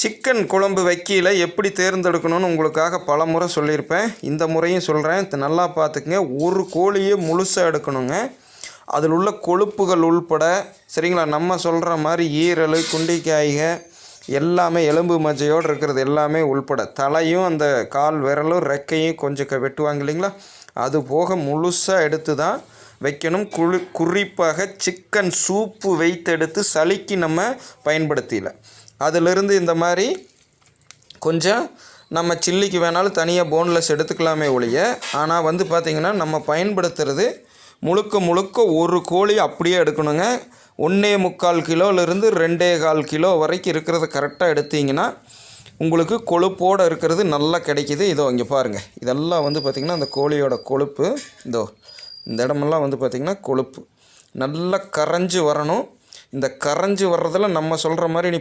Chicken குழம்பு வைக்கையில் எப்படி தேர்ந்தெடுக்கணும்னு உங்களுக்காக பல முறை சொல்லியிருப்பேன். இந்த முறையும் சொல்கிறேன். நல்லா பார்த்துக்குங்க. ஒரு கோழியை முழுசாக எடுக்கணுங்க. அதில் உள்ள கொழுப்புகள் உள்பட சரிங்களா, நம்ம சொல்கிற மாதிரி ஈரல், குண்டிக்காய்க எல்லாமே எலும்பு மஜ்ஜையோடு இருக்கிறது எல்லாமே உள்பட, தலையும் அந்த கால் விரலும் ரெக்கையும் கொஞ்சம் வெட்டுவாங்க இல்லைங்களா, அது போக முழுசாக எடுத்து தான் வைக்கணும். குறிப்பாக சிக்கன் சூப்பு வைத்தெடுத்து சளிக்கு நம்ம பயன்படுத்தல. அதிலிருந்து இந்த மாதிரி கொஞ்சம் நம்ம சில்லிக்கு வேணாலும் தனியாக போன்லெஸ் எடுத்துக்கலாமே ஒழிய, ஆனால் பார்த்திங்கன்னா நம்ம பயன்படுத்துகிறது முழுக்க ஒரு கோழி அப்படியே எடுக்கணுங்க. 1.25 கிலோலேருந்து 2.25 கிலோ வரைக்கும் இருக்கிறத கரெக்டாக எடுத்திங்கன்னா உங்களுக்கு கொழுப்போடு இருக்கிறது நல்லா கிடைக்கிது. இதோ இங்கே பாருங்கள், இதெல்லாம் பார்த்திங்கன்னா அந்த கோழியோட கொழுப்பு. இதோ இந்த இடமெல்லாம் பார்த்திங்கன்னா கொழுப்பு நல்லா கரைஞ்சி வரணும். இந்த கரைஞ்சி வர்றதில் நம்ம சொல்கிற மாதிரி நீ